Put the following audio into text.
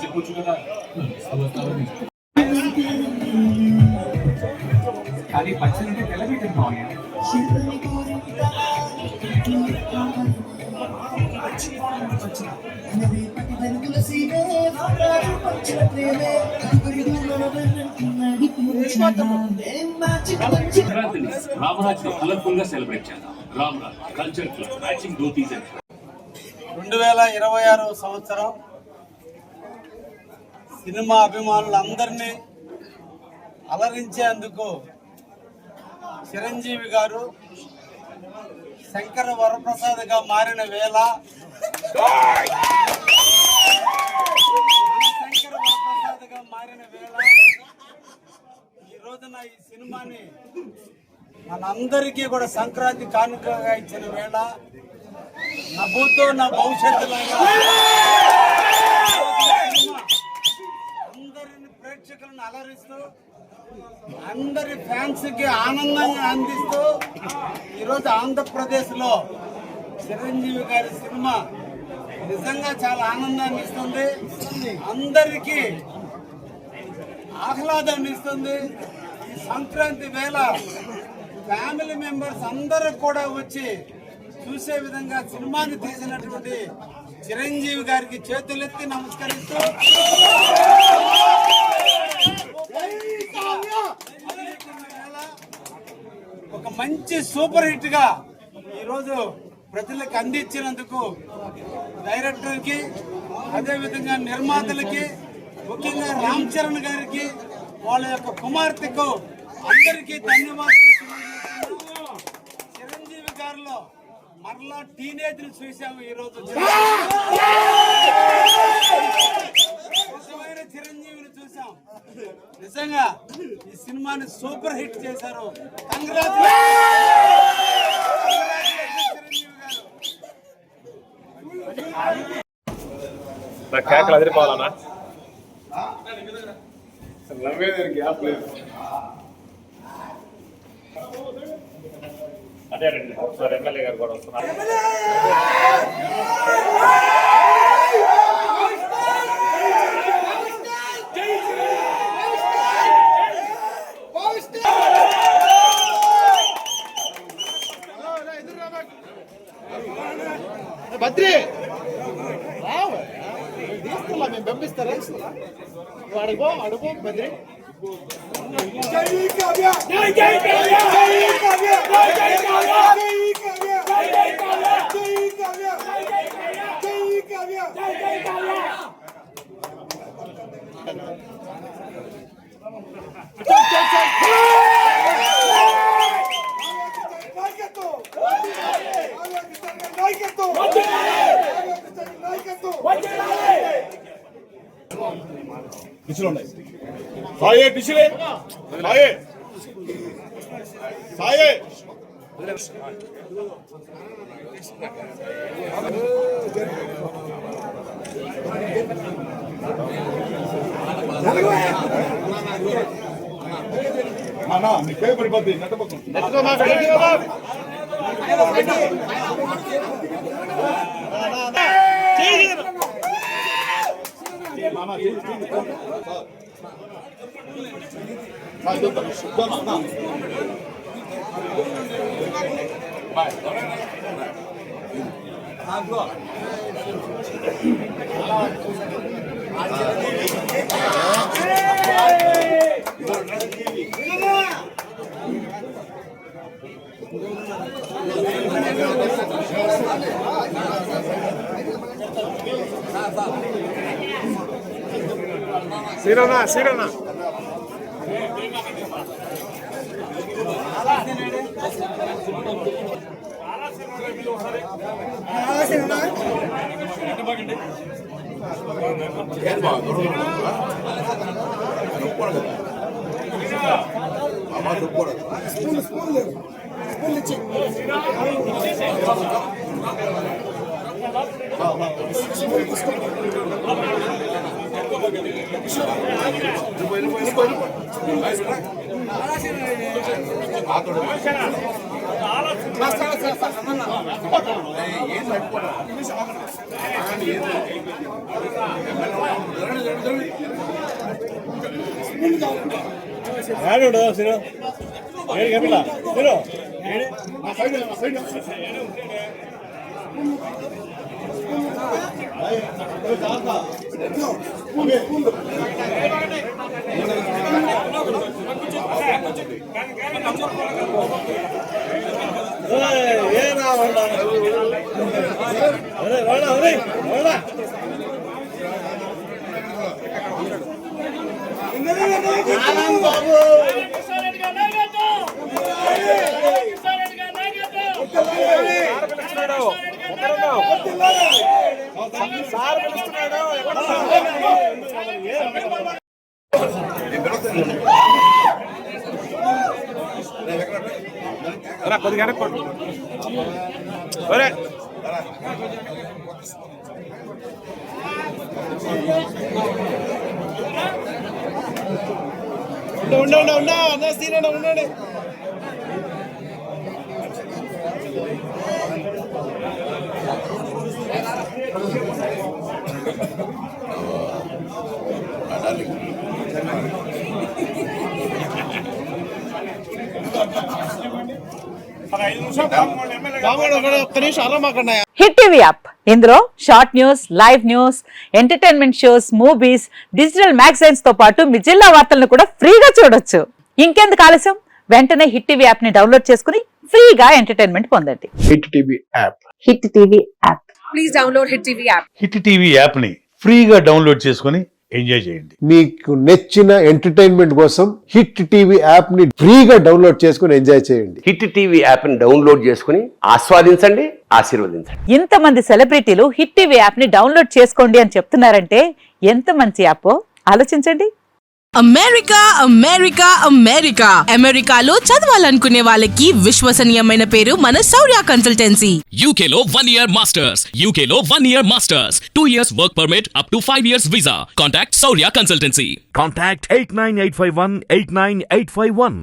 చెప్పొచ్చు కదా కానీ పచ్చనంటే తెల్లబెట్టింది మామయ్య. రామరాజ్ కలర్ఫుల్ గా సెలబ్రేట్ చేద్దాం. Ramraj culture club matching dhotis and 2026 సంవత్సరం సినిమా అభిమానులందరినీ అలరించేందుకు చిరంజీవి గారు శంకర వరప్రసాద్గా మారిన వేళ ఈ రోజున ఈ సినిమాని మనందరికీ కూడా సంక్రాంతి కానుకగా ఇచ్చిన వేళ నవ్వుతో నా భవిష్యత్తులాగా అందరిని ప్రేక్షకులను అలరిస్తూ అందరి ఫ్యాన్స్ కి ఆనందాన్ని అందిస్తూ ఈరోజు ఆంధ్రప్రదేశ్లో చిరంజీవి గారి సినిమా నిజంగా చాలా ఆనందాన్ని ఇస్తుంది, అందరికీ ఆహ్లాదాన్ని ఇస్తుంది. ఈ సంక్రాంతి వేళ ఫ్యామిలీ మెంబర్స్ అందరూ కూడా వచ్చి చూసే విధంగా సినిమాని తీసినటువంటి చిరంజీవి గారికి చేతులెత్తి నమస్కరిస్తూ ఒక మంచి సూపర్ హిట్ గా ఈరోజు ప్రజలకు అందించినందుకు డైరెక్టర్కి, అదేవిధంగా నిర్మాతలకి, ముఖ్యంగా రామ్ చరణ్ గారికి, వాళ్ళ యొక్క కుమార్తెకు అందరికీ ధన్యవాదాలు. చిరంజీవి గారిలో మరలా టీనేజ్ ని చూసాము ఈరోజు. చిరంజీవిని చూసాం. నిజంగా ఈ సినిమాని సూపర్ హిట్ చేశారు. కేకలు అదిరిపోవాలన్నా. అదే రండి సార్, ఎమ్మెల్యే గారు కూడా వస్తున్నారు. బద్రి తీసుకున్నా మేము పంపిస్తారా? అడుగో అడుగో బద్రి. సాయే డిసిలే సాయే సాయే అన్నా మీ పేరు పడిపోద్ది. సీరనా సీరనా కొద్దిగా ఉండండి. హిట్ టీవీ యాప్ ఇందులో short news, live news, entertainment shows, movies, digital magazines తో పాటు మీ జిల్లా వార్తలను కూడా ఫ్రీగా చూడొచ్చు. ఇంకెందుకు ఆలస్యం, వెంటనే హిట్ టీవీ యాప్ ని డౌన్లోడ్ చేసుకుని ఫ్రీగా ఎంటర్టైన్మెంట్ పొందండి. Hit TV app. Hit TV app please download hit TV app. Hit TV app ని ఫ్రీగా డౌన్లోడ్ చేసుకుని ఎంజాయ్ చేయండి. మీకు నచ్చిన ఎంటర్టైన్మెంట్ కోసం హిట్ టీవీ యాప్ ని ఫ్రీగా డౌన్లోడ్ చేసుకుని ఎంజాయ్ చేయండి. హిట్ టీవీ యాప్ ని డౌన్లోడ్ చేసుకుని ఆస్వాదించండి, ఆశీర్వదించండి. ఇంతమంది సెలబ్రిటీలు హిట్ టీవీ యాప్ ని డౌన్లోడ్ చేసుకోండి అని చెప్తున్నారంటే ఎంత మంచి యాప్ ఆలోచించండి. అమెరికా అమెరికా అమెరికా అమెరికాలో చదవాలనుకునే వాళ్ళకి విశ్వసనీయమైన పేరు మన శౌర్య కన్సల్టెన్సీ. UK లో 1 year masters, UK లో 1 year masters, 2 years work permit up to 5 years visa. Contact Saurya Consultancy. Contact 89851 89851.